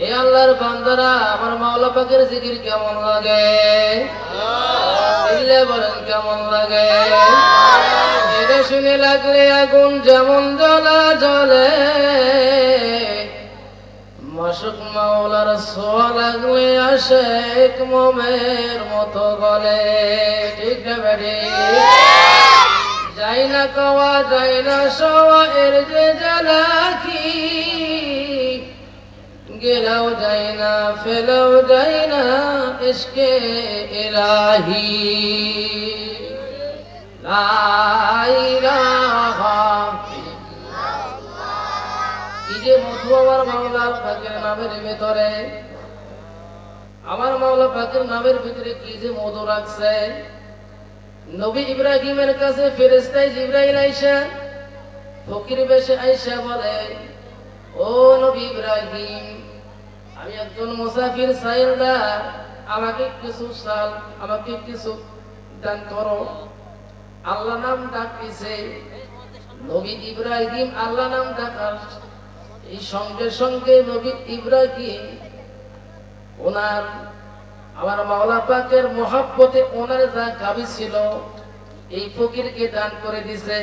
এই আল্লাহর বান্দারা আমার মাওলা পাকের জিকির কেমন লাগে? চিল্লে বলেন কেমন লাগে? এটা শুনে লাগলে আগুন যেমন জ্বলা জ্বলে, মাসুক মাওলার ছোঁয়া লাগলে আশেক মোমের মতো গলে। ঠিক না বেড়ে? যাই না কাওয়া যাই না শোয়া এর যে জ্বালা কি, গেলাও যায় না ফেলাও যায় না ইশকে ইলাহি। লা ইলাহা ইল্লাল্লাহ। এই যে মধু আমার মাওলা পাকের নামের ভিতরে, আমার মাওলা পাকের নামের ভিতরে কি যে মধু রাখছে। নবী ইব্রাহিমের কাছে ফেরেশতা জিবরাইল আইসা ফকির বেশে আইসা বলে, ও নবী ইব্রাহিম, আমি একজন মুসাফির সাইলদার, আমাকে কিছু সাল আমাকে কিছু দান করো। আল্লাহ নাম ডাকতেছে। নবী ইব্রাহিম আল্লাহ নাম ডাকার এই সঙ্গে সঙ্গে নবী ইব্রাহিম ওনার আমার মাওলা পাকের মহব্বতে ওনার যা গাভী ছিল এই ফকিরকে দান করে দিছে।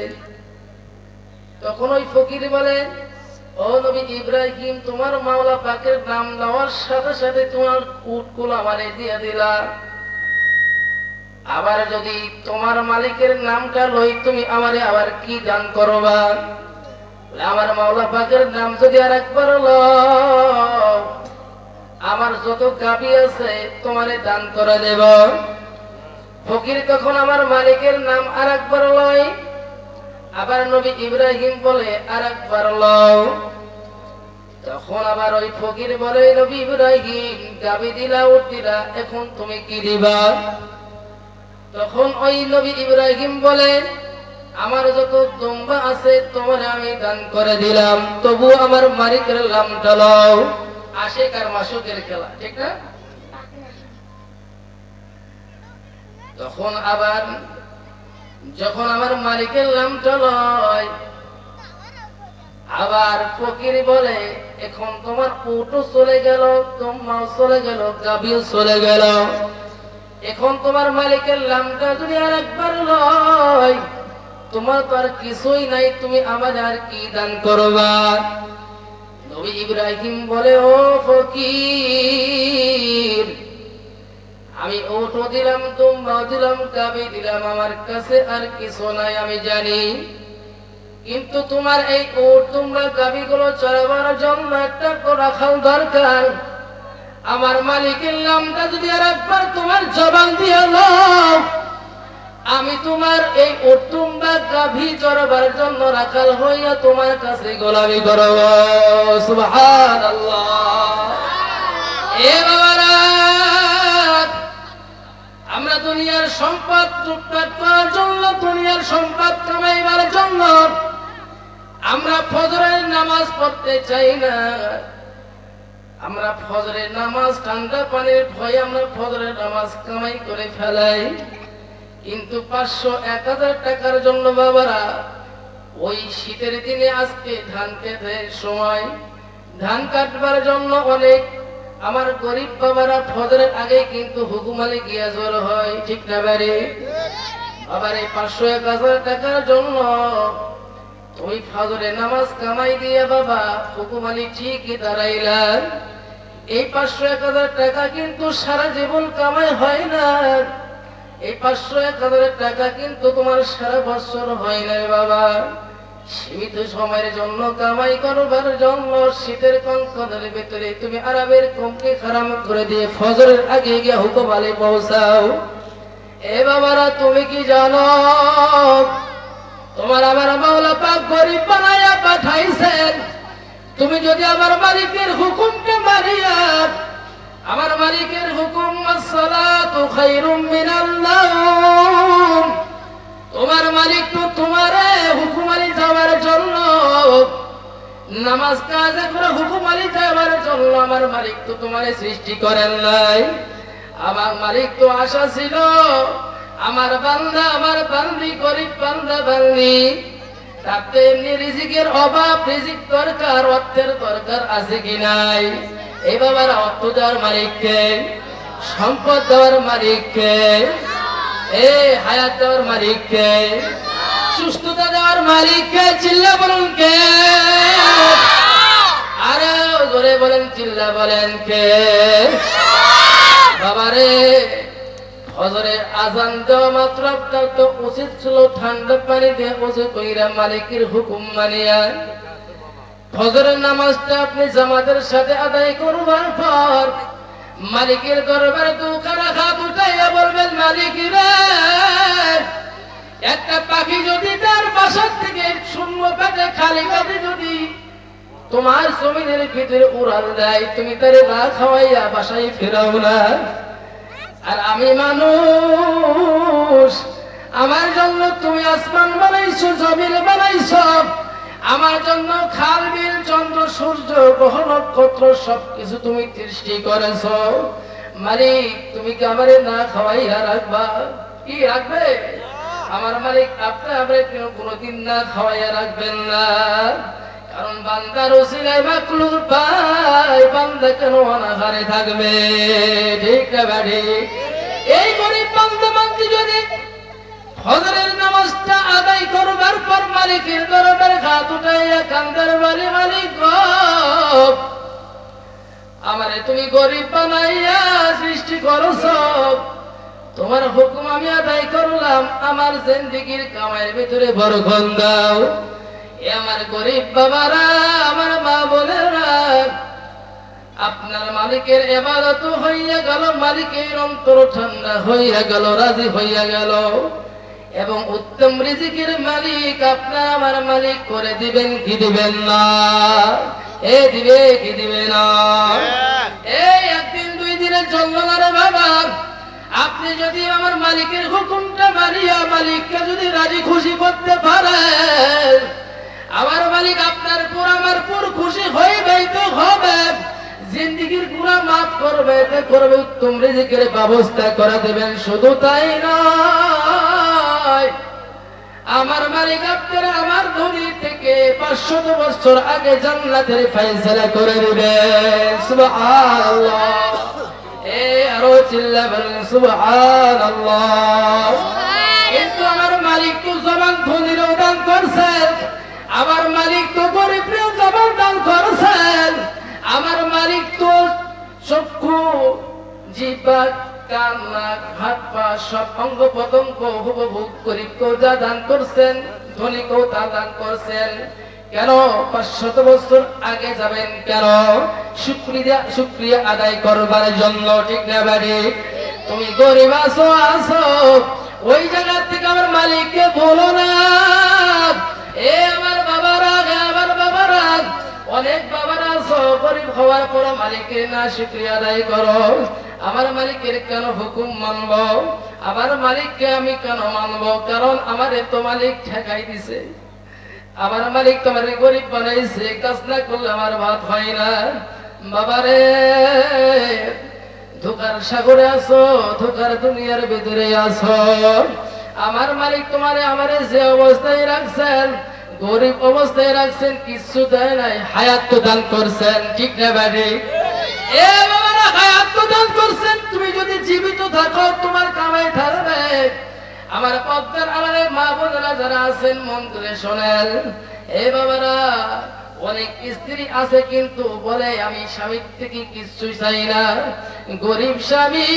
তখন ওই ফকির বলে, ও নবী ইব্রাহিম, তোমার মাওলা পাকের নাম নেওয়ার সাথে সাথে তোমার উটগুলো আমারে দিয়ে দিলা, আবার যদি তোমার মালিকের নামটা লই তুমি আমারে আবার কি দান করবা? আমার মাওলা পাকের নাম যদি আর একবার লও, আমার যত গাভী আছে তোমারে দান করে দেব। ফকির তখন আমার মালিকের নাম আর একবার লয়, আবার নবী ইব্রাহিম বলে আর একবার লও। তখন আবার ওই ফকির বলে, নবী ইব্রাহিম, গাভী দিলা উট দিলা, এখন তুমি কি দিবা? তখন ওই নবী ইব্রাহিম বলে, আমার যত দুম্বা আছে তোমার আমি দান করে দিলাম, তবু আমার মালিকের নামটা লও। আশিক আর মাসুকের খেলা, ঠিক না? তখন আবার যখন আমার মালিকের নামটা লয়, আবার ফকির বলে, এখন তোমার উটও চলে গেল, তোমাও চলে গেল, গাভীও চলে গেল, এখন তোমার মালিকের নামটা যদি আর একবার লয়, তোমার তো আর কিছুই নাই, তুমি আমার আর কি দান করবা? নবী ইব্রাহিম বলে, ও ফকির, আমি উটও দিলাম, দুম্বাও দিলাম, গাভী দিলাম, আমার কাছে আর কিছু নাই আমি জানি, কিন্তু তোমার এই উট দুম্বা গাভীগুলো চড়াবার জন্য একটা রাখাল দরকার। আমার মালিকের নামটা যদি আর একবার তোমার জবান দিয়ে লও, আমি তোমার এই উট দুম্বা গাভী চড়াবার জন্য রাখাল হইয়া তোমার কাছে গোলামি করব। সুবহানাল্লাহ। এ বাবারা, আমরা দুনিয়ার সম্পদ লুটপাট করার জন্য, দুনিয়ার সম্পদ কামাইবার জন্য আমরা ফজরের নামাজ পড়তে চাই না। আমরা ফজরের নামাজ ঠান্ডা পানির ভয়ে আমরা ফজরের নামাজ কামাই করে ফেলাই, কিন্তু 500-1000 টাকার জন্য বাবারা ওই শীতের দিনে আজকে ধান খেতের সময় ধান কাটবার জন্য অনেক আমার গরিব বাবারা ফজরের আগে কিন্তু হুকুমালি গিয়া জোর হয়, ঠিক না বাড়ি? আবার এই 500-1000 টাকার জন্য ওই ফজরে নামাজ কামাই দিয়ে বাবা হুকুমালি ঠিকই দাঁড়াইলা। এই 500-1000 টাকা কিন্তু সারা জীবন কামাই হয় না, এই 500-1000 টাকা কিন্তু তোমার সারা বছর হয় না বাবা। সীমিত সময়ের জন্য কামাই করবার জন্য শীতের কনকনের ভিতরে তুমি আরামের কমকে খারাপ করে দিয়ে ফজরের আগে গিয়ে হুকুমালি পৌঁছাও। এ বাবারা, তুমি কি জানো তোমার আমার মাওলা পাক গরিব বানায়া পাঠাইছেন? তুমি যদি আমার মালিকের হুকুমকে মানিয়া, আমার মালিকের হুকুম আসসালাতু খায়রুম মিনান নাওম, তোমার মালিক তো তোমারে হুকুমালি যাওয়ার জন্য, নামাজ কাজে করে হুকুমালি যাওয়ার জন্য আমার মালিক তো তোমারে সৃষ্টি করেন নাই। আমার মালিক তো আশা ছিল আমার বান্দা, আমার বান্দি, গরিব বান্দা বান্দি, তাতে এমনি রিজিকের অভাব, রিজিক দরকার, অর্থের দরকার আছে কি নাই? এই বাবারা অর্থ দেওয়ার মালিককে, সম্পদ দেওয়ার মালিককে, এই হায়াত দেওয়ার মালিককে, সুস্থতা দেওয়ার মালিককে, চিল্লা বলুন কে? আরে জোরে বলেন, চিল্লা বলেন কে? বাবারে ফজরের আজান দেওয়া মাত্র আপনার তো উচিত ছিল ঠান্ডা পানি দিয়ে ওযু কইরা মালিকের হুকুম মানিয়া ফজরের নামাজটা আপনি জামাতের সাথে আদায় করবার পর মালিকের দরবারে দুখানা হাত উঠাইয়া বলবেন, মালিক রে, একটা পাখি যদি তার বাসার থেকে শূন্য পেটে খালি পেটে যদি তোমার জমিনের ভিতরে উড়াল দেয়, তুমি তারে না খাওয়াইয়া বাসায় ফেরাও না। আর আমি মানুষ, আমার জন্য তুমি আসমান বানাইছো, জমিন বানাইছো, আমার জন্য খাল বিল চন্দ্র সূর্য গ্রহ নক্ষত্র সবকিছু তুমি সৃষ্টি করেছো। মালিক তুমি কি আমারে না খাওয়াইয়া রাখবা? কি রাখবে? আমার মালিক আপনি আমারে কোনোদিন না খাওয়াইয়া রাখবেন না। কারণ বান্দার ওসিলায় মাকলুক পায়, বান্দা কেন অনাহারে থাকবে? ঠিক না বাড়ি? এই গরিব বান্দা বান্দি যদি ফজরের নামাজটা আদায় করবার পর মালিকের দরবারে হাত উঠাইয়া কান্দার বাড়ি, মালিক গো, আমারে তুমি গরিব বানাইয়া সৃষ্টি করছো, তোমার হুকুম আমি আদায় করলাম, আমার জিন্দেগীর কামাইয়ের ভিতরে বরকত দাও। আমার গরিব বাবারা, আমার মা বোনেরা, আপনার মালিকের ইবাদত হইয়া গেল, মালিকের অন্তর ঠান্ডা হইয়া গেল, রাজি হইয়া গেল, এবং উত্তম রিজিকের মালিক আপনার আমার মালিক করে দিবেন কি দিবেন না? এ দিবে কি দিবে না? এই একদিন দুই দিনের জন্য না রে বাবা। আপনি যদি আমার মালিকের হুকুমটা মানিয়া মালিককে যদি রাজি খুশি করতে পারেন, আমার মালিক আপনার পুর আমার পুর খুশি হইবেই তো হবে, জিন্দেগীর গুনাহ মাফ করবে, করবে, উত্তম রিজিকের ব্যবস্থা করে দেবেন। শুধু তাই নয়, আমার মালিক আপনার আমার ধনী থেকে 500 বছর আগে জান্নাতের ফয়সালা করে দিবেন। সুবহানাল্লাহ। আরো চিল্লা বলেন সুবহানাল্লাহ। কিন্তু আমার মালিক তো জবান ধনীরও দান করছেন, আমার মালিক তো গরিবরেও জবান দান করছেন, আমার মালিক তো চক্ষু, জিহ্বা, কান, নাক, হাত পা সব অঙ্গ প্রত্যঙ্গ উপভোগ গরিবকেও যা দান করছেন, ধনীকেও তা দান করছেন। কেন 500 বছর আগে যাবেন কেন? শুকরিয়া আদায় করবার জন্য। ঠিক না বাড়ি? তুমি গরিব আছো, ওই জায়গা থেকে আমার মালিককে বলো না। এ আমার বাবারা, আমার বাবারা, অনেক বাবারা আছো গরিব হওয়ার পর মালিকের না শুকরিয়া আদায় করো। আমার মালিকের কেন হুকুম মানব? আমার মালিককে আমি কেন মানব? কারণ আমার তো মালিক ঠেকাই দিছে, আমার মালিক তোমার গরিব বানাইছে, কাজ না করলে আমার ভাত হয় না। বাবারে, ধোকার সাগরে আছো, ধোকার দুনিয়ার ভিতরে আছো। আমার মালিক তোমারে আমারে যে অবস্থায় রাখছেন, গরিব অবস্থায় রাখছেন, কিছু দেয় নাই, হায়াত তো দান করছেন। ঠিক না বাড়ি? এ বাবারা, হায়াত তো দান করছেন। তুমি যদি জীবিত থাকো তোমার কামাই থাকবে। আমার পদ্মার আমার মা বোনেরা যারা আছেন মন করে শোনেন। এ বাবারা, অনেক স্ত্রী আছে কিন্তু বলে আমি স্বামীর থেকে কিছু চাই না। গরিব স্বামী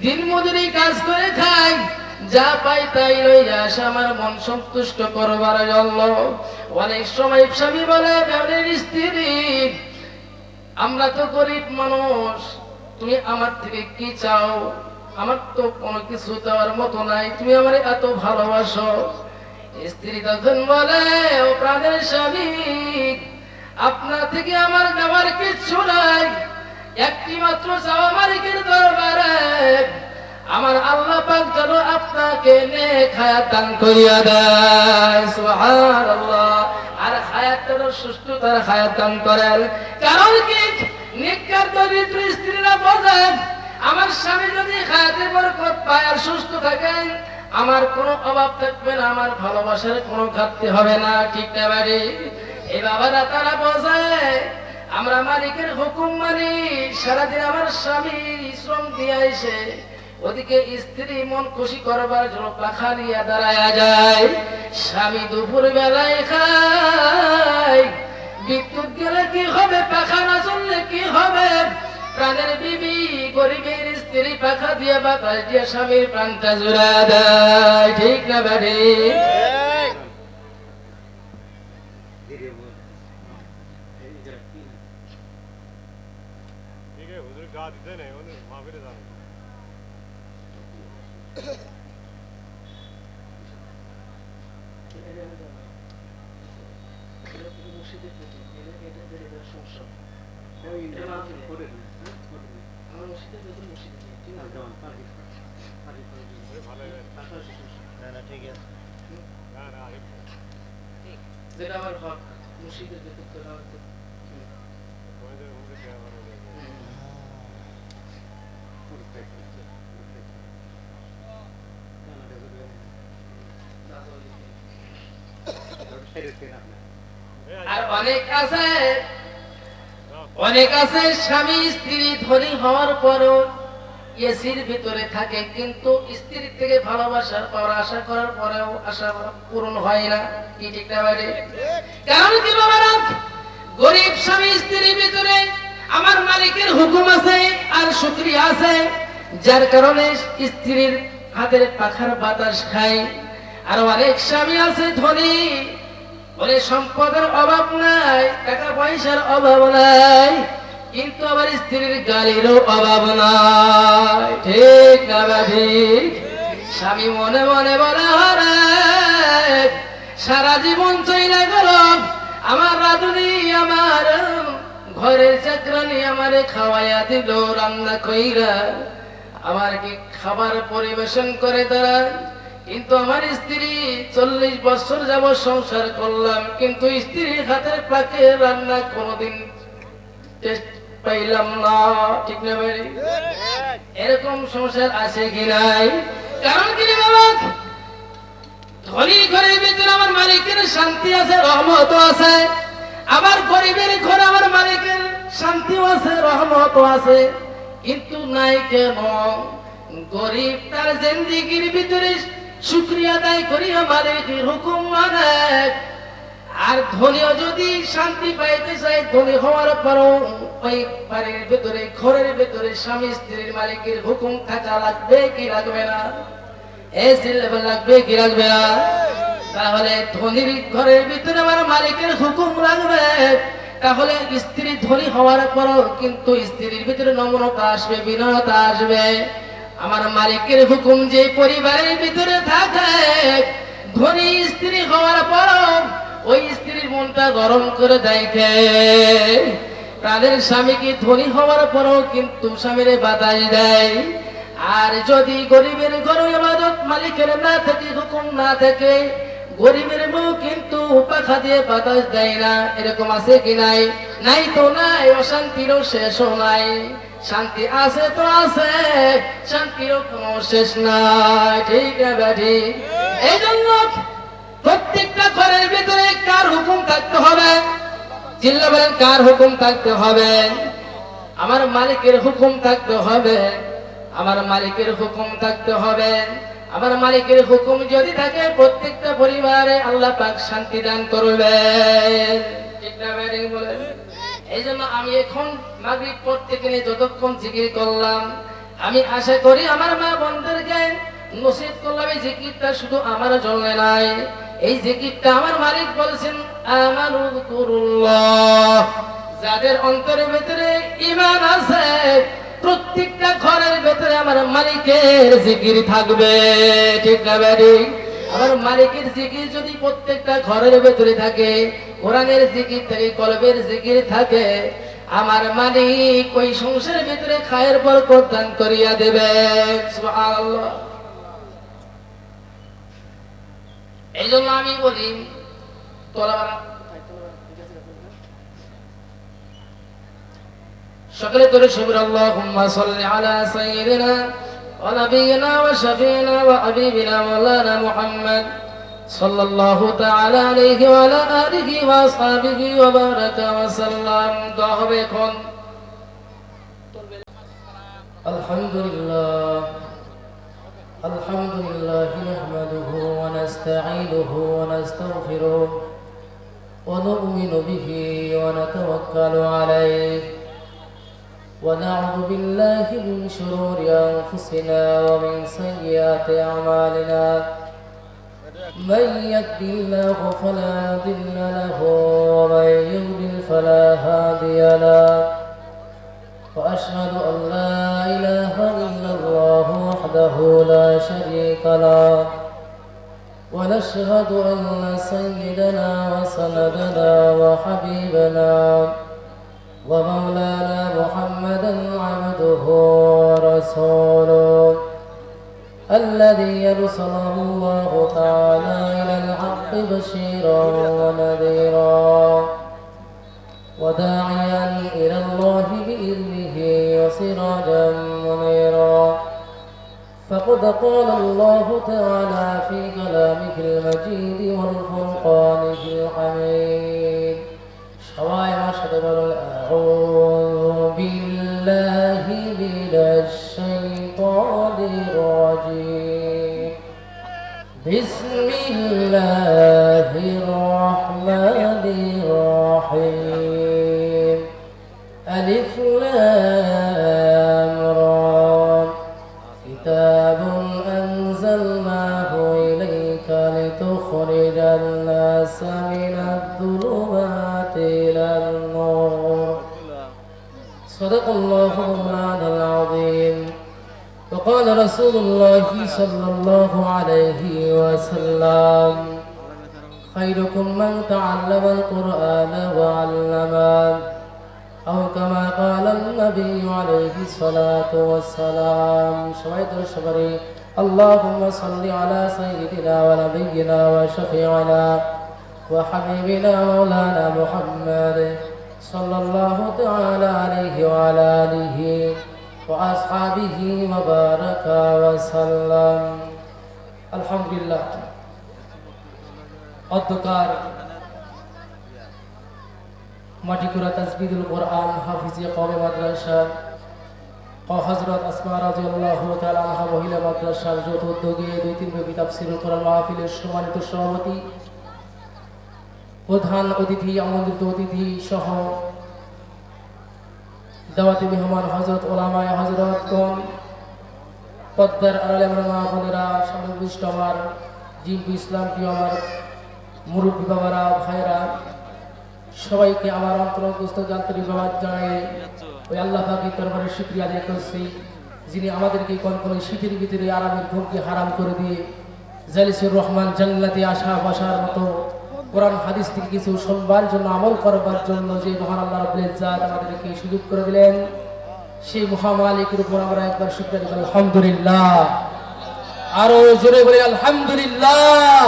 দিন মজুরি কাজ করে খায়, যা পাই তাই লইয়া আসে আমার মন সন্তুষ্ট করবার জন্য। অনেক সময় স্বামী বলে স্ত্রী, আমরা তো গরিব মানুষ, তুমি আমার থেকে কি চাও? আমার তো কোনো কিছু দেওয়ার মতো নাই, তুমি আমার এত ভালোবাসো। স্ত্রী তখন বলে, ও প্রাণের স্বামী, আপনার থেকে আমার নেওয়ার কিছু নাই, একটি মাত্র চাওয়া মালিকের দরবারে আমার আল্লাহ পাক যেন আপনাকে নেক হায়াত দান করিয়া দেয়। সুবহানাল্লাহ। আর হায়াতটার সুস্থতার হায়াত দান করেন। কারণ কি? নেককার দরিদ্র স্ত্রীরা বোঝেন, আমার স্বামী যদি হায়াতে বরকত পায় আর সুস্থ থাকেন, আমার কোনো অভাব থাকবে না, আমার ভালোবাসার কোনো ঘাটতি হবে না। ঠিক না বাড়ি? এই বাবারা তারা বোঝে, আমরা মালিকের হুকুম মানি, সারাদিন আমার স্বামী শ্রম দিয়ে এসে ওদিকে স্ত্রী মন খুশি করবার জন্য পাখা নিয়ে দাঁড়ায়া যায়। স্বামী দুপুর বেলায় খায়, বিদ্যুৎ গেলে কি হবে, পাখা না চললে কি হবে? প্রাণের বিবি গরিবের স্ত্রী পাখা দিয়ে বাতাস দিয়ে স্বামীর প্রাণটা জুড়া দেয়, ঠিক না বাড়ি? যেটা আমার হক মুর্শিদের ভেতর তো না হতো। আর অনেক আছে স্বামী স্ত্রী ধনী হওয়ার পরও এসির ভিতরে থাকে, কিন্তু স্ত্রীর থেকে ভালোবাসার পাওয়ার আশা করার পরেও আশা পূরণ হয় না, কি ঠিক না বাইরে? কারণ কি বাবারা, গরিব স্বামী স্ত্রীর ভিতরে আমার মালিকের হুকুম আছে আর শুকরিয়া আছে, যার কারণে স্ত্রীর হাতের পাখার বাতাস খায়। আর অনেক স্বামী আছে ধনী, বলে সম্পদের অভাব নাই, টাকা পয়সার অভাব নাই, কিন্তু আবার স্ত্রীর গালিরও অভাব নাই, ঠিক না ঠিক? স্বামী মনে মনে বলে হরে সারা জীবন চইলা গেল, আমার রাধুনি আমার ঘরের চাকরানি আমারে খাওয়াইয়া দিল, রান্না কইরা আমার কি খাবার পরিবেশন করে তারা, কিন্তু আমার স্ত্রী 40 বছর যাব সংসার করলাম, কিন্তু স্ত্রীর হাতের পাকে রান্না কোনোদিন টেস্ট পাইলাম না, ঠিক না ভাই? এরকম সংসার আছে কি নাই? কারণ কি বাবা, ধনী ঘরের ভিতরে আমার মালিকের শান্তি আছে, রহমত আছে, আবার গরিবের ঘরে আমার মালিকের শান্তিও আছে, রহমত আছে, কিন্তু নাই কেন? গরিব তার জিন্দেগির ভিতরে শুকরিয়া আদায় করিয়া মালিকের হুকুম মানে, আর ধনীও যদি শান্তি পাইতে চায়, ধনী হওয়ার পরও ওই বাড়ির ভেতরে ঘরের ভেতরে স্বামী স্ত্রীর মালিকের হুকুম থাকা লাগবে কি লাগবে না? এসি লেভেল লাগবে কি লাগবে না? তাহলে ধনীর ঘরের ভিতরে আমার মালিকের হুকুম লাগবে, তাহলে স্ত্রী ধনী হওয়ার পরও কিন্তু স্ত্রীর ভিতরে নম্রতা আসবে, বিনয়তা আসবে। আমার মালিকের হুকুম যে পরিবারের ভিতরে থাকে, ধনী স্ত্রী হওয়ার পরও ওই স্ত্রীর মনটা গরম করে দেখে, প্রাণের স্বামীকে ধনী হওয়ার পরও কিন্তু স্বামীর বাতাস দেয়। আর যদি গরিবের ঘরে ইবাদত মালিকের না থাকে, হুকুম না থাকে, গরিবের বউ কিন্তু পাখা দিয়ে বাতাস দেয় না, এরকম আছে কি নাই? নাই তো নাই, অশান্তিরও শেষও নাই। শান্তি আছে তো আছে, শান্তিরও কোনো শেষ নাই, ঠিক না ঠিক? এই জন্য প্রত্যেকটা ঘরের ভিতরে কার হুকুম থাকতে হবে? চিল্লা বলেন, কার হুকুম থাকতে হবে? আমার মালিকের হুকুম থাকতে হবে, আমার মালিকের হুকুম থাকতে হবে। আমার মালিকের হুকুম যদি থাকে, প্রত্যেকটা পরিবারে আল্লাহ পাক শান্তি দান করবেন, ঠিক না বলেন? এই জন্য আমি এখন মাগরিব পড়তে গেলে যতক্ষণ জিকির করলাম, আমি আশা করি আমার মা বোনদেরকে নসিহত করলাম, এই জিকিরটা শুধু আমার জন্য নাই, এই জিকিরটা আমার মালিক বলেছেন আমানুকুরুল্লাহ, যাদের অন্তরের ভিতরে ঈমান আছে প্রত্যেকটা ঘরের ভিতরে আমার মালিকের জিকির থাকবে, ঠিক না ভাই? আমার মালিকের জিকির যদি প্রত্যেকটা ঘরের ভিতরে থাকে, কোরআনের জিকির থাকে, কলবের জিকির থাকে, আমার মালিক ওই সংসারের ভিতরে খায়ের বরকত দান করিয়া দেবে, সুবহানাল্লাহ। এই জন্য আমি বলি সকলে তোরে শুকর, আল্লাহুম্মা সাল্লি আলা সাইয়্যিদিনা ওয়া নাবিয়িনা ওয়া শাফিঈনা ওয়া হাবিবিনা মাওলানা মুহাম্মদ সাল্লাল্লাহু তাআলা আলাইহি ওয়া আলা আলিহি ওয়া আসহাবিহি ওয়া বারাকা ওয়া সাল্লাম। দোয়া হবে এখন। আলহামদুলিল্লাহ আলহামদুলিল্লাহি নাহমাদুহু ওয়া নাস্তাঈনুহু ওয়া নাস্তাগফিরুহু ওয়া নু'মিনু বিহি ওয়া নাতাওয়াক্কালু আলাইহি ওয়া না'উযু বিল্লাহি মিন শুরুরি আনফুসিনা ওয়া মিন সাইয়্যাতি আ'মালিনা। من يهده الله فلا مضل له ومن يضلل فلا هادي له وأشهد أن لا إله إلا الله وحده لا شريك له ونشهد أن سيدنا وسندنا وحبيبنا ومولانا محمدا عبده ورسوله الذي يرسله الله تعالى إلى الحق بشيرا ونذيرا وداعيا إلى الله بإذنه وسراجا منيرا. فقد قال الله تعالى في كلامه المجيد والفرقان الحميد. شوائع شدبر أعوذ بالله من الشيطان الرجيم. بسم الله الرحمن الرحيم. ألف لام را. كتاب أنزلناه إليك لتخرج الناس من الظلمات إلى النور. صدق الله مولانا العظيم. وقال رسول الله صلى الله عليه وسلم خيركم من تعلم القرآن وعلمه أو كما قال النبي عليه الصلاة والسلام. شهيد الشبري اللهم صل على سيدنا ونبينا وشفيعنا وحبيبنا مولانا محمد صلى الله تعالى عليه وعلى آله وأصحابه وبارك وسلم. الحمد لله. অধ্যকার মাটিকুরা তাজবিদুল কোরআন হাফিজিয়া কওমি মাদ্রাসা ও হযরত আসমা রাদিয়াল্লাহু তাআলা আনহা মহিলা মাদ্রাসার যৌথ উদ্যোগে 2-3 ব্যাপী তাফসীরুল কোরআন মাহফিলের সম্মানিত সভাপতি, প্রধান অতিথি, আমন্ত্রিত অতিথি সহ দাওয়াতি মেহমান হযরত ওলামায়ে হযরতগণ, পদ্মার আড়ালে আমার মা বোনেরা, সমবেষ্ট আমার জিনপু ইসলাম প্রিয় আমার মুরব্বী বাবারা, ভাইরা, সবাইকে আমার অন্তরস্থ আন্তরিক ধন্যবাদ জানাই। ওই আল্লাহ পাকের দরবারে শুকরিয়া আদায় করছি, যিনি আমাদেরকে কনকনে শীতের ভিতরে আরামের ঘুমকে হারাম করে দিয়ে জালিসুর রহমান জান্নাতে আসা বসার মতো কোরআন হাদিস থেকে কিছু শুনবার জন্য, আমল করবার জন্য যে মহান আল্লাহ রাব্বুল ইজ্জাত আমাদেরকে সুযোগ করে দিলেন, সেই মহামালিকের উপর আমরা একবার শুকরিয়া দিই আলহামদুলিল্লাহ। আরো জোরে বলি আলহামদুলিল্লাহ।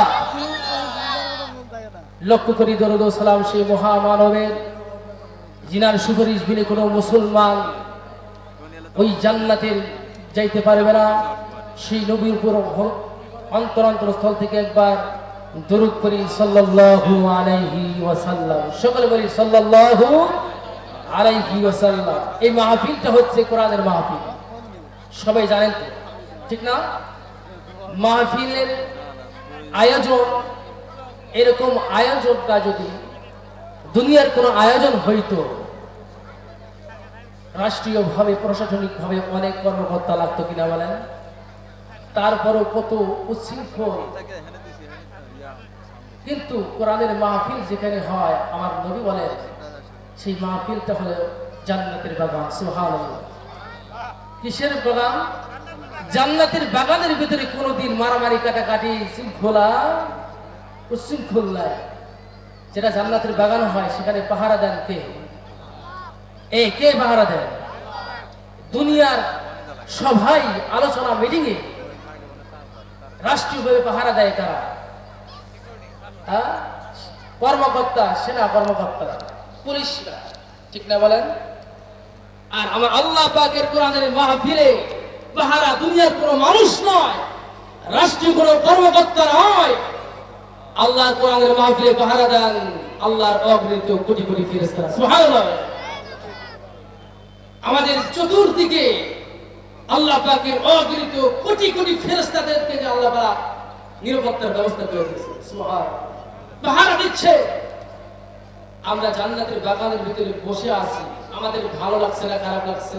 লক্ষ্য করি দরুদ ও সালাম সেই মহামানবের, জিনার সুপারিশ বিনে কোনো মুসলমান ওই জান্নাতের যাইতে পারবে না। সেই নবীর উপর অন্তর স্থল থেকে একবার দরুদ করি সাল্লাল্লাহু আলাইহি ওয়াসাল্লাম। সকলে বলি সাল্লাল্লাহু আলাইহি ওয়াসাল্লাম। এই মাহফিলটা হচ্ছে কোরআনের মাহফিল, সবাই জানেন তো, ঠিক না? মাহফিলের আয়োজন, এরকম আয়োজনটা যদি দুনিয়ার কোন আয়োজন হইতো, রাষ্ট্রীয়ভাবে প্রশাসনিকভাবে অনেক কর্মকর্তা লাগতো কিনা বলেন? তারপরও কত উচ্ছৃঙ্খল। কিন্তু কোরআনের মাহফিল যেখানে হয়, আমার নবী বলেন সেই মাহফিলটা হলো জান্নাতের বাগান। সুবহানাল্লাহ। কিসের বাগান? জান্নাতের বাগানের ভিতরে কোনোদিন মারামারি, কাটাকাটি, শৃঙ্খলা, উচ্ছৃঙ্খল নাই। যেটা জান্নাতের বাগান হয় সেখানে পাহারা দেন কে? কে পাহারা দেন? দুনিয়ার সভায়, আলোচনা, মিটিংয়ে রাষ্ট্রীয়ভাবে পাহারা দেয় কারা? কর্মকর্তা, সেনা কর্মকর্তা, পুলিশরা, ঠিক না বলেন? আর আমার আল্লাহ পাকের কোরআনের মাহফিলে পাহারা দুনিয়ার কোনো মানুষ নয়, রাষ্ট্রীয় কোনো কর্মকর্তা নয়, আল্লাহর কোরআনের মাহফিলে পাহারা দেন আল্লাহর অগণিত কোটি কোটি ফেরেশতারা, সুবহানাল্লাহ। আমাদের চতুর্দিকে আল্লাহ পাকের অগণিত কোটি কোটি ফেরেশতাদেরকে যে আল্লাহ পাক নিরাপত্তার ব্যবস্থা করে দিয়েছে, সুবহানাল্লাহ, পাহারা দিচ্ছে। আমরা জান্নাতের বাগানের ভিতরে বসে আছি, আমাদের ভালো লাগছে না খারাপ লাগছে?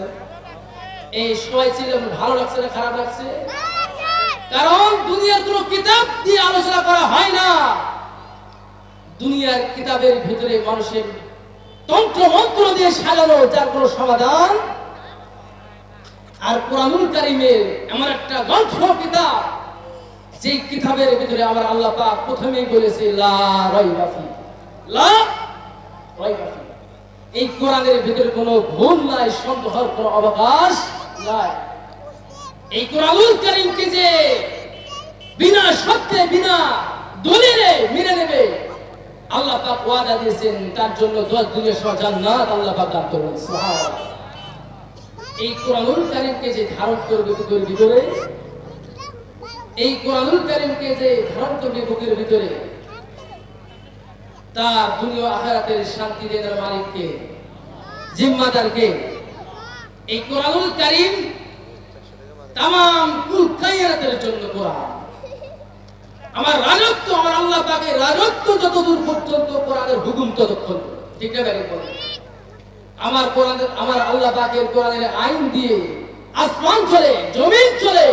এই সময় ছিল ভালো লাগছে না খারাপ লাগছে? কারণ দুনিয়ার কোনো কিতাব দিয়ে আলোচনা করা হয় না। দুনিয়ার কিতাবের ভিতরে মানুষের তন্ত্র মন্ত্র দিয়ে সাজানো, যার কোনো সমাধান। আর কোরআনুল কারীমের এমন একটা গ্রন্থ কিতাব, যে কিতাবের ভিতরে আমার আল্লাহ পাক প্রথমেই বলেছে লা রাইবা ফি, লা রাইবা ফি। এই কোরআনের ভিতরে কোনো ভুল নাই, সন্দেহের কোনো অবকাশ নাই। এই কোরআনুল কারীমকে যে বিনা শর্তে বিনা দলিলে মেনে নেবে, আল্লাহ পাক ওয়াদা দিয়েছেন তার জন্য 10 দিনের সহ জান্নাত আল্লাহ পাক দান করবেন, সুবহানাল্লাহ। এই কোরআনুল কারীমকে যে ধারণ করবে বুকের ভিতরে, এই কোরআনুল কারীমকে যে ধারণ করবে বুকের ভিতরে, তার দুনিয়া আখিরাতের শান্তি দেওয়ার মালিককে, জিম্মাদারকে। এই কোরআনুল কারীম তামাম কুল কায়নাতের জন্য কোরআন। আমার রাজত্ব, আমার আল্লাহ পাকের রাজত্ব যতদূর পর্যন্ত কোরআনের হুকুম ততক্ষণ, ঠিক না ভাই? আমার কোরআনের, আমার আল্লাহ পাকের কোরআনের আইন দিয়ে আসমান চলে, জমিন চলে,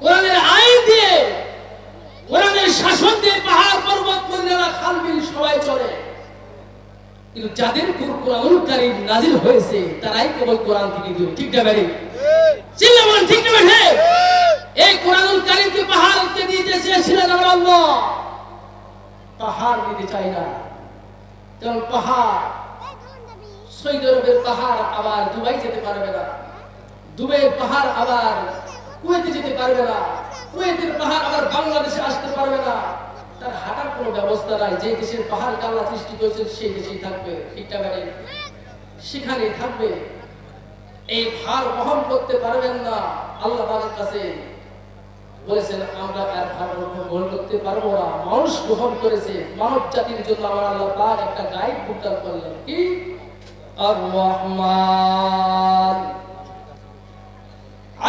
কোরআনের আইন দিয়ে, কোরআনের শাসন দিয়ে পাহাড় পর্বত মরুভূমি খাল বিল সবাই চলে। কিন্তু যাদের উপর কোরআনুল কারীম নাযিল হয়েছে তারাই কেবল কোরআন থেকে দূরে, ঠিক না ভাই? চিল্লা বলেন ঠিক না ভাই? এই কোরআনুল কারীমকে পাহাড়কে দিতে চেয়েছিলেন আমার আল্লাহ, পাহাড় দিতে চাই না। কারণ পাহাড়, সৌদি আরবের পাহাড় আবার দুবাই যেতে পারবে না, দুবাইয়ের পাহাড় আবার কুয়েতে যেতে পারবে না, কুয়েতের পাহাড় আবার বাংলাদেশে আসতে পারবে না। তার হাঁটার কোনো ব্যবস্থা নাই। যে দেশের পাহাড় আল্লাহ সৃষ্টি করেছেন সেই দেশেই থাকবে, ঠিক না ভাই? সেখানেই থাকবে। এই ভার বহন করতে পারবেন না। আল্লাহ পাকের কাছে বলেছেন আমরা আর ভার বহন করতে পারবো না। মানুষ গ্রহণ করেছে, মানব জাতির জন্য আমার আল্লাহ পাক একটা গাইড প্রদান করলেন, কি? আর রহমান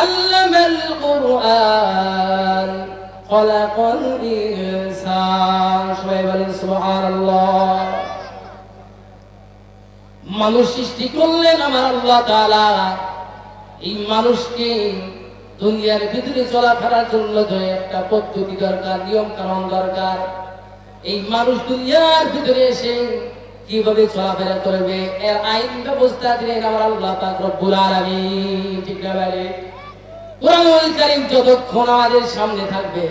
আল্লামাল কুরআন খলাকাল ইনসান। সবাই বলেন সুবহানাল্লাহ। মানুষ সৃষ্টি করলেন আমার আল্লাহ তাআলা। এই মানুষকে দুনিয়ার ভিতরে চলাফেরার জন্য যে একটা পদ্ধতি দরকার, নিয়ম কানুন দরকার। এই মানুষ দুনিয়ার ভিতরে এসে কিভাবে চলাফেরা করবে এর আইন ব্যবস্থা দিলেন আমার আল্লাহ পাক রব্বুল আলামিন, ঠিক না ভাই? কোরআনুল কারীম যতক্ষণ আমাদের সামনে থাকবে,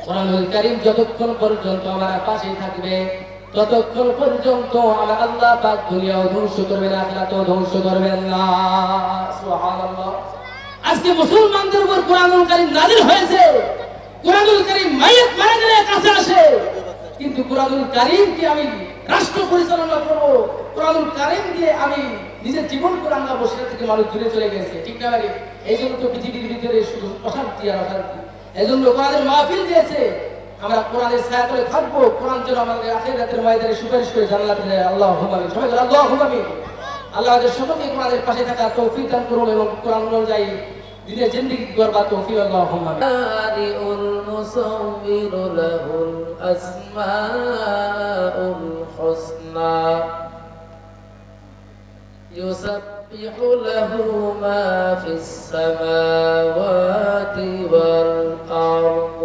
কোরআনুল কারীম যতক্ষণ পর্যন্ত আমার পাশে থাকবে, ততক্ষণ পর্যন্ত আমার আল্লাহ পাক দুনিয়াও ধ্বংস করবেন, আখিরাতও ধ্বংস করবেন না, সুবহানাল্লাহ। আজকে মুসলমানদের উপর কোরআনুল কারীম নাযিল হয়েছে। কোরআনুল কারীম মাইয়াত মারা গেলে কাছে আসে, কিন্তু কোরআনুল কারীমকে আমি রাষ্ট্র পরিচালনা করব, কোরআনুল কারীম দিয়ে আমি নিজের জীবন কোরআন গাবো, সেটা থেকে মানুষ দূরে চলে গেছে, ঠিক না ভাই? এই জন্য তো পৃথিবীর ভিতরে শুধু অশান্তি আর অশান্তি। এই জন্য কোরআনের মাহফিল দিয়েছে, আমরা কোরআনের ছায়াতলে থাকবো। কোরআন যেন আমাদের আখিরাতের ময়দানে সুপারিশ করে জান্নাতে যায়। আল্লাহুম্মা আমিন। সবাই বলেন আল্লাহুম্মা আমিন। আল্লাহ আমাদের সকলকে কোরআনের পাশে থাকার তৌফিক দান করুন এবং কোরআন অনুযায়ী দিনের জিন্দেগি গড়বার তৌফিক আল্লাহুম্মা আমিন। আলিউল মুসাউবিরু লাহুল আসমাউল হুসনা ইউসাব্বিহু লাহু মা ফিস সামাওয়াতি ওয়াল আরদ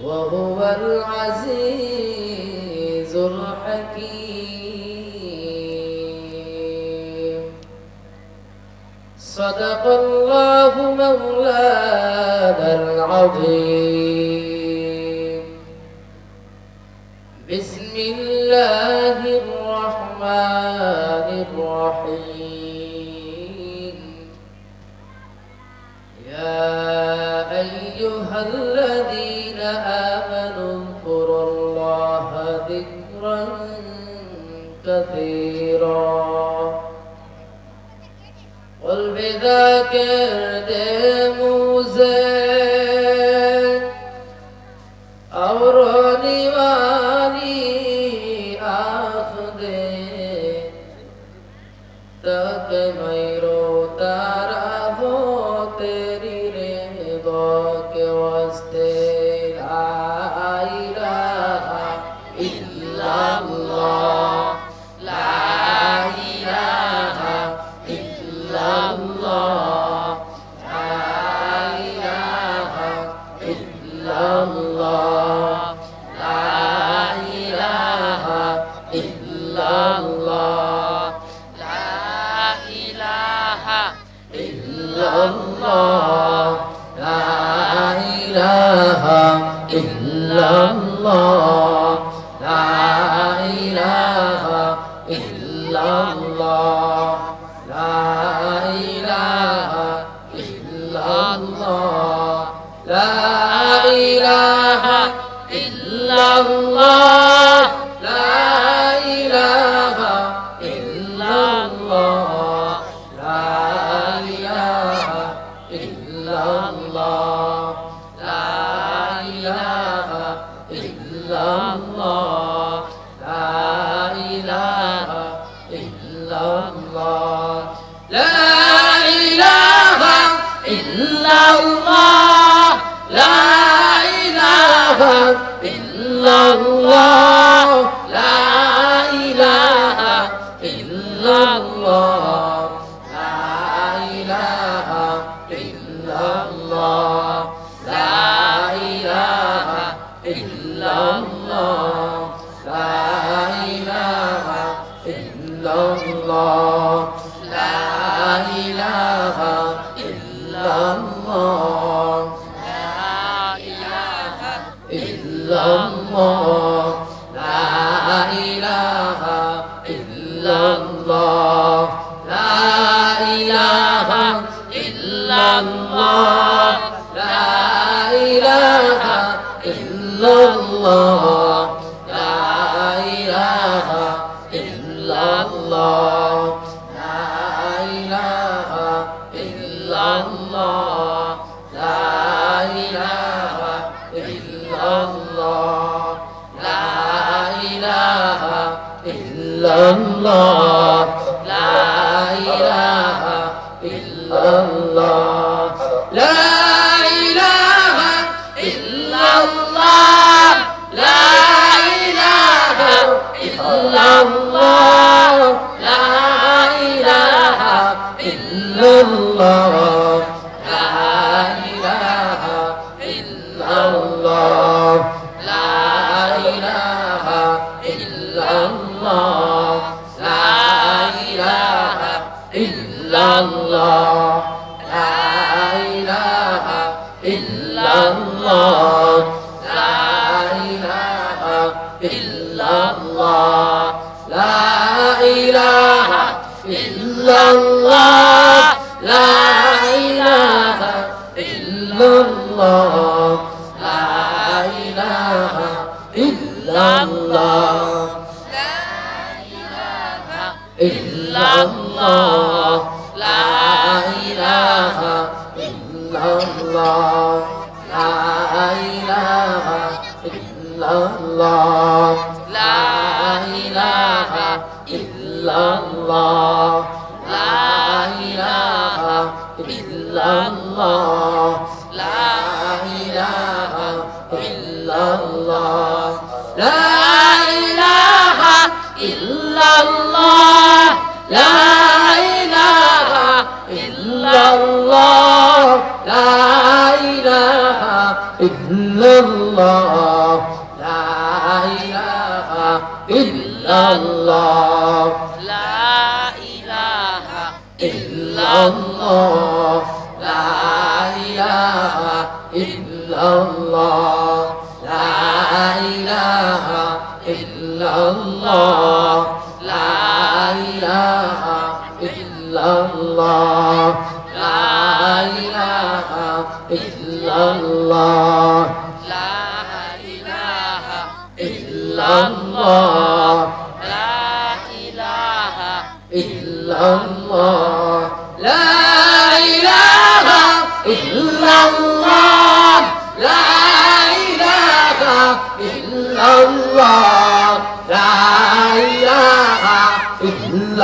ওয়া হুয়াল আজিজুল হাকীম। সাদাকাল্লাহু মাওলানাল আযীম। বিসমিল্লাহির রাহমানির রাহিম। ইয়া আইয়ুহাল্লাযীনা আমানু যকুরুল্লাহা যিকরান কাসীরা। قل بذاكر موسى أو तक मैरो तारा हो तेरी रेज़ा के वास्ते ला इलाहा इल्लल्लाह ला इलाहा इल्लल्लाह ला इलाहा इल्लल्लाह ला इलाहा इल्लल्लाह illallah la ilaha illallah la ilaha illallah la ilaha illallah la ilaha illallah la ilaha illallah